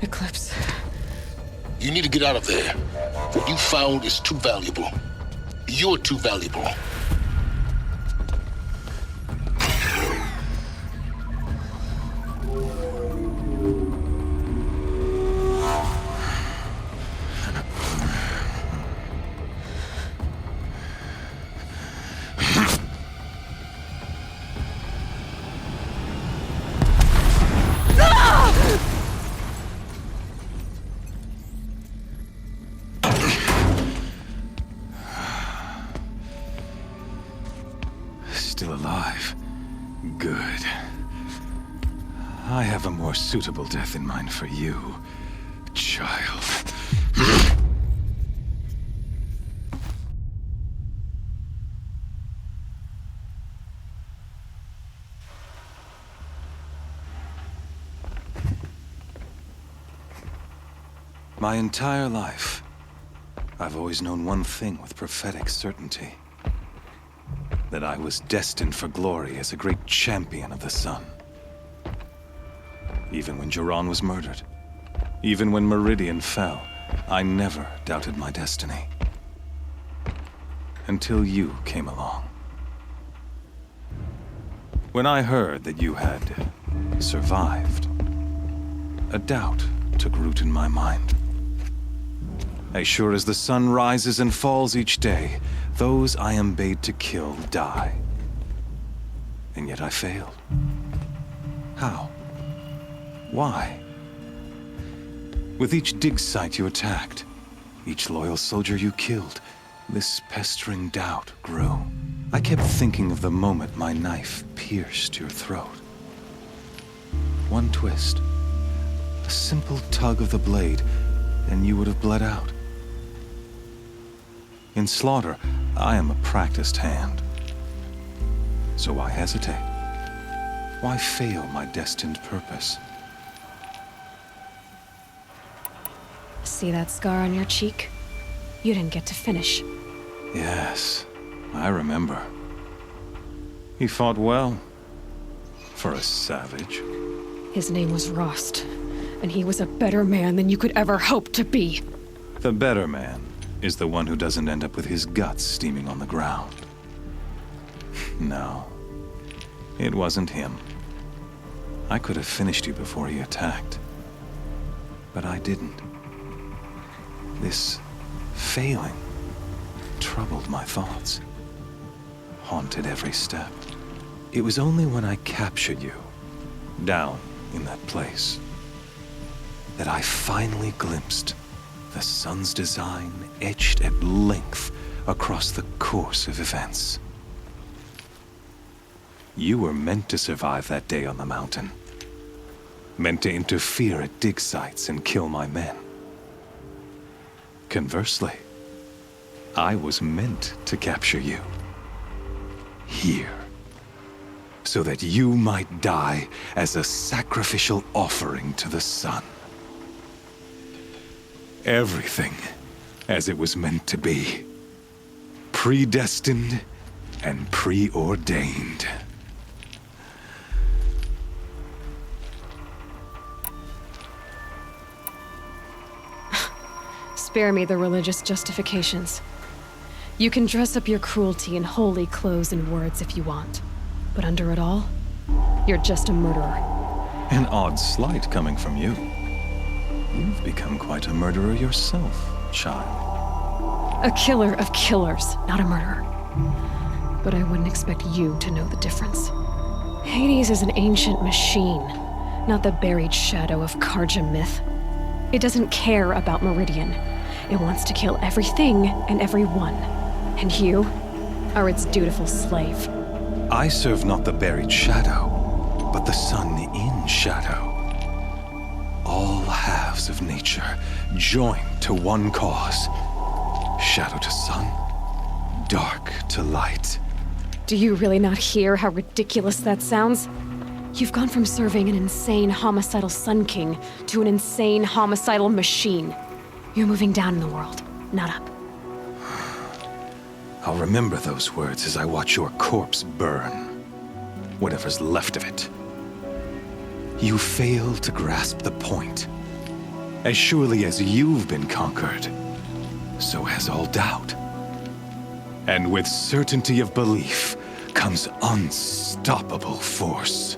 Eclipse. You need to get out of there. What you found is too valuable. You're too valuable. more suitable death in mind for you, child. My entire life, I've always known one thing with prophetic certainty. That I was destined for glory as a great champion of the sun. Even when Jiran was murdered, even when Meridian fell, I never doubted my destiny. Until you came along. When I heard that you had survived, a doubt took root in my mind. As sure as the sun rises and falls each day, those I am bade to kill die. And yet I failed. How? Why? With each dig site you attacked, each loyal soldier you killed, this pestering doubt grew. I kept thinking of the moment my knife pierced your throat. One twist, a simple tug of the blade, and you would have bled out. In slaughter, I am a practiced hand. So why hesitate? Why fail my destined purpose? See that scar on your cheek? You didn't get to finish. Yes, I remember. He fought well. For a savage. His name was Rost, and he was a better man than you could ever hope to be. The better man is the one who doesn't end up with his guts steaming on the ground. No, it wasn't him. I could have finished you before he attacked. But I didn't. This failing troubled my thoughts, haunted every step. It was only when I captured you, down in that place, that I finally glimpsed the sun's design etched at length across the course of events. You were meant to survive that day on the mountain. Meant to interfere at dig sites and kill my men. Conversely, I was meant to capture you. Here. So that you might die as a sacrificial offering to the sun. Everything as it was meant to be. Predestined and preordained. Spare me the religious justifications. You can dress up your cruelty in holy clothes and words if you want. But under it all, you're just a murderer. An odd slight coming from you. You've become quite a murderer yourself, child. A killer of killers, not a murderer. But I wouldn't expect you to know the difference. Hades is an ancient machine, not the buried shadow of Karja myth. It doesn't care about Meridian. It wants to kill everything and everyone. And you are its dutiful slave. I serve not the buried shadow, but the sun in shadow. All halves of nature joined to one cause. Shadow to sun, dark to light. Do you really not hear how ridiculous that sounds? You've gone from serving an insane homicidal Sun King to an insane homicidal machine. You're moving down in the world, not up. I'll remember those words as I watch your corpse burn. Whatever's left of it. You fail to grasp the point. As surely as you've been conquered, so has all doubt. And with certainty of belief comes unstoppable force.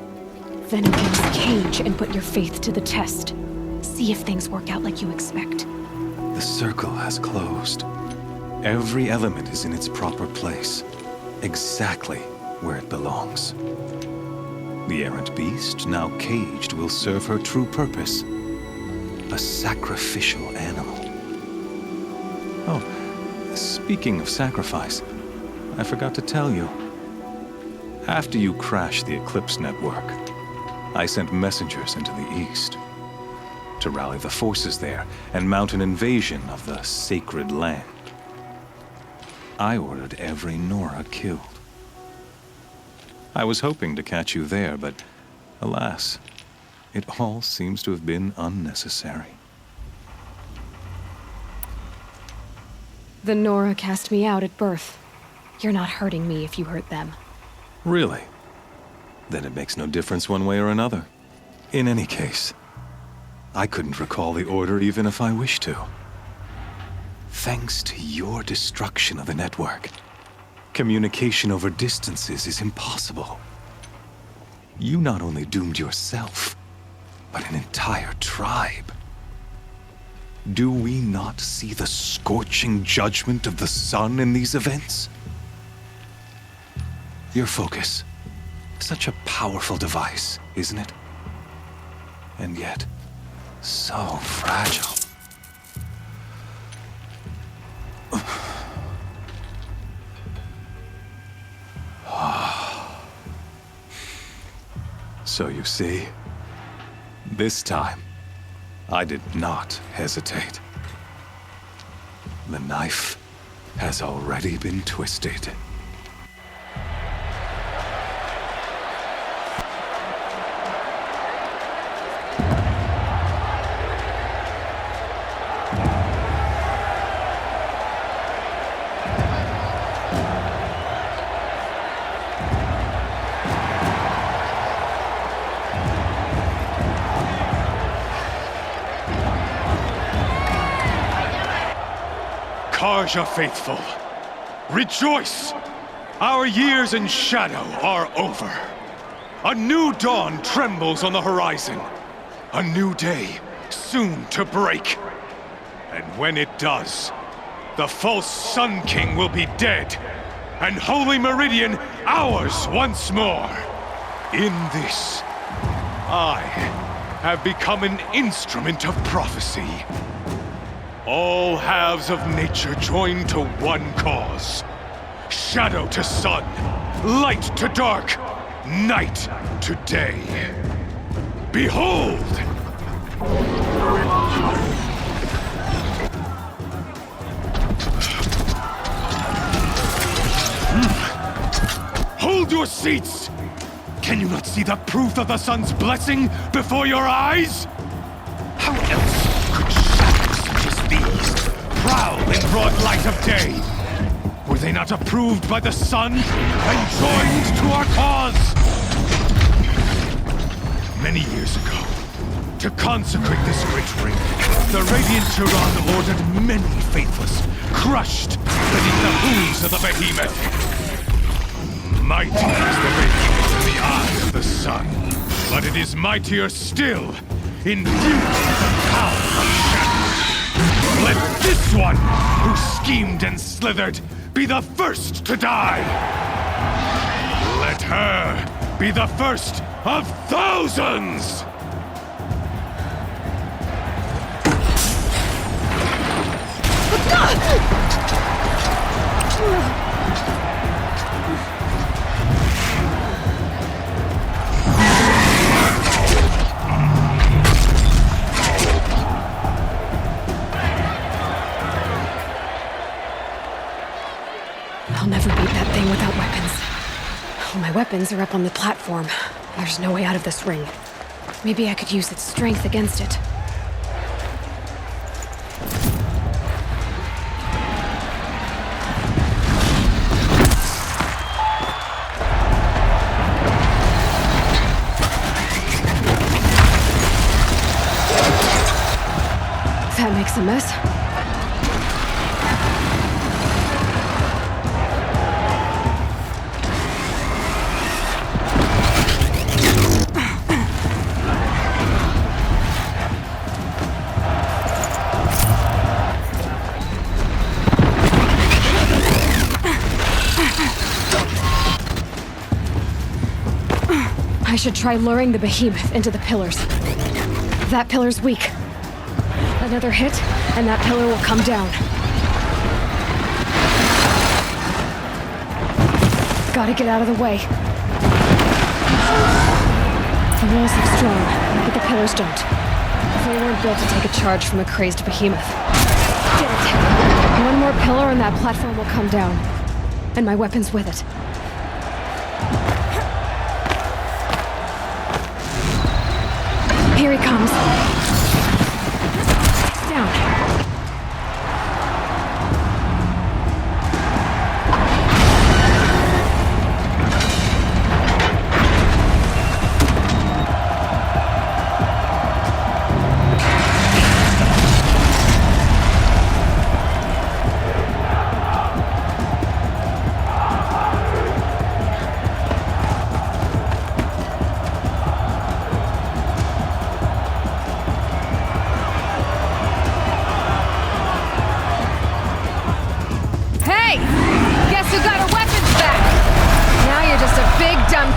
Then against the cage and put your faith to the test. See if things work out like you expect. The circle has closed. Every element is in its proper place, exactly where it belongs. The errant beast, now caged, will serve her true purpose. A sacrificial animal. Oh, speaking of sacrifice, I forgot to tell you. After you crashed the Eclipse network, I sent messengers into the east to rally the forces there and mount an invasion of the sacred land. I ordered every Nora killed. I was hoping to catch you there, but alas, it all seems to have been unnecessary. The Nora cast me out at birth. You're not hurting me if you hurt them. Really? Then it makes no difference one way or another. In any case, I couldn't recall the order even if I wished to. Thanks to your destruction of the network, communication over distances is impossible. You not only doomed yourself, but an entire tribe. Do we not see the scorching judgment of the sun in these events? Your focus. Such a powerful device, isn't it? And yet, so fragile. So you see, this time, I did not hesitate. The knife has already been twisted. Karja faithful, rejoice! Our years in shadow are over. A new dawn trembles on the horizon. A new day soon to break. And when it does, the false Sun King will be dead, and Holy Meridian ours once more. In this, I have become an instrument of prophecy. All halves of nature join to one cause. Shadow to sun, light to dark, night to day. Behold! Hold your seats! Can you not see the proof of the sun's blessing before your eyes? How else could shadows such as these prowl in broad light of day? Were they not approved by the sun and joined to our cause? Many years ago, to consecrate this great ring, the Radiant Turan ordered many faithless, crushed beneath the hooves of the behemoth. Mighty is the radiance in the eye of the sun, but it is mightier still, imbued with the power of shadow. Let this one, who schemed and slithered, be the first to die. Let her be the first of thousands! I'll never beat that thing without weapons. All my weapons are up on the platform. There's no way out of this ring. Maybe I could use its strength against it. That makes a mess. I should try luring the behemoth into the pillars. That pillar's weak. Another hit, and that pillar will come down. Gotta get out of the way. The walls look strong, but the pillars don't. They weren't built to take a charge from a crazed behemoth. Get it! One more pillar and that platform will come down. And my weapons with it. Here he comes. Down.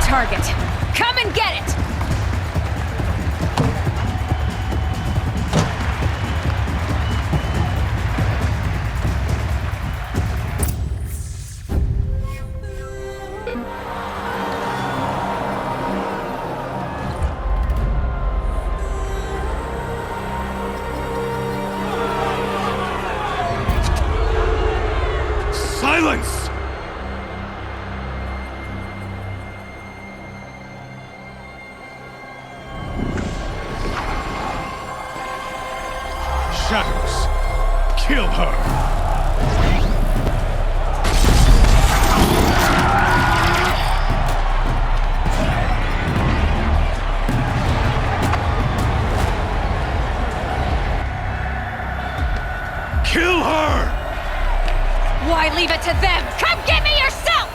Target. Come and get it! Silence! Shadows, kill her! Kill her! Why leave it to them? Come get me yourself!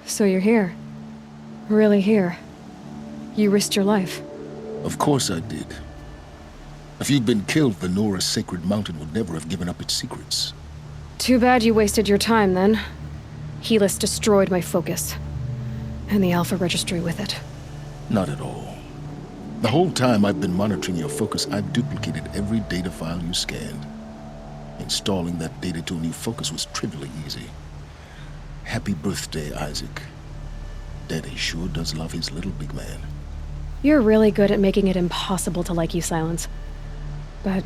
So you're here. Really here. You risked your life. Of course I did. If you'd been killed, the Nora's sacred mountain would never have given up its secrets. Too bad you wasted your time, then. Helis destroyed my focus. And the Alpha Registry with it. Not at all. The whole time I've been monitoring your focus, I've duplicated every data file you scanned. Installing that data to a new focus was trivially easy. Happy birthday, Isaac. Daddy sure does love his little big man. You're really good at making it impossible to like you, Silence. But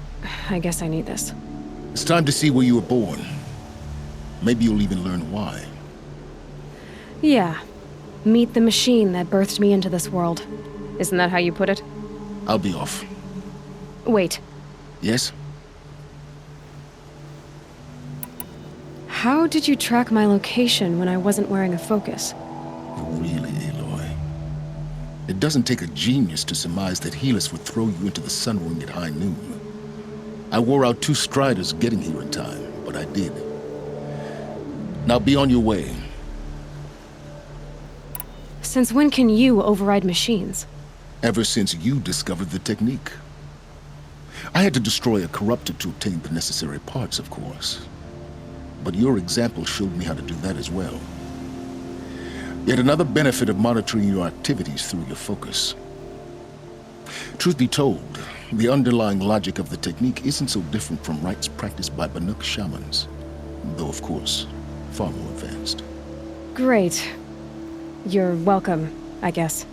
I guess I need this. It's time to see where you were born. Maybe you'll even learn why. Yeah. Meet the machine that birthed me into this world. Isn't that how you put it? I'll be off. Wait. Yes? How did you track my location when I wasn't wearing a focus? Really, Aloy? It doesn't take a genius to surmise that Helis would throw you into the Sunwing at high noon. I wore out 2 Striders getting here in time, but I did. Now be on your way. Since when can you override machines? Ever since you discovered the technique. I had to destroy a corruptor to obtain the necessary parts, of course. But your example showed me how to do that as well. Yet another benefit of monitoring your activities through your focus. Truth be told, the underlying logic of the technique isn't so different from rites practiced by Banuk shamans, though of course, far more advanced. Great. You're welcome, I guess.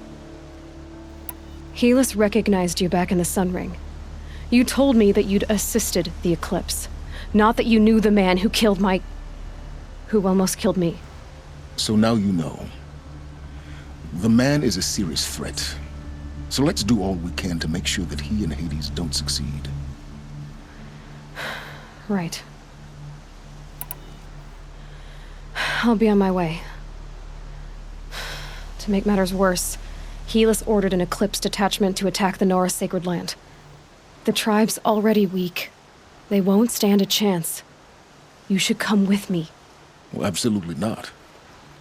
Helis recognized you back in the Sun Ring. You told me that you'd assisted the Eclipse, not that you knew the man who almost killed me. So now you know. The man is a serious threat. So let's do all we can to make sure that he and Hades don't succeed. Right. I'll be on my way. To make matters worse, Helis ordered an Eclipse detachment to attack the Nora Sacred Land. The tribe's already weak. They won't stand a chance. You should come with me. Well, absolutely not.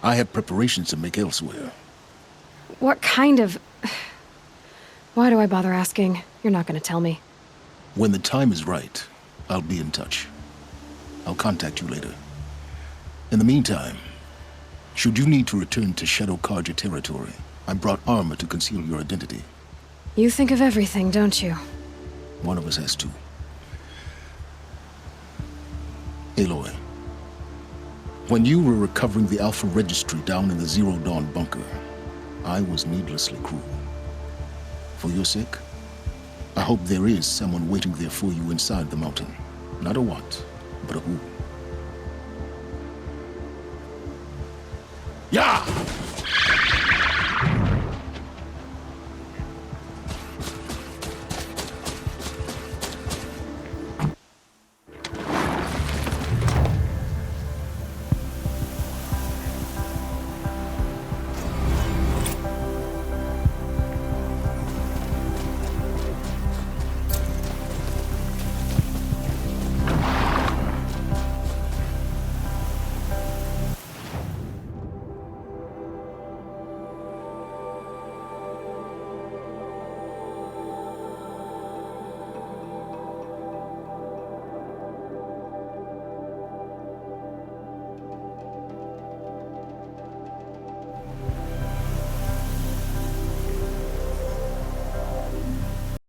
I have preparations to make elsewhere. What kind of... Why do I bother asking? You're not gonna tell me. When the time is right, I'll be in touch. I'll contact you later. In the meantime, should you need to return to Shadow Carja territory, I brought armor to conceal your identity. You think of everything, don't you? One of us has to. Aloy, when you were recovering the Alpha Registry down in the Zero Dawn bunker, I was needlessly cruel. For your sake, I hope there is someone waiting there for you inside the mountain. Not a what, but a who.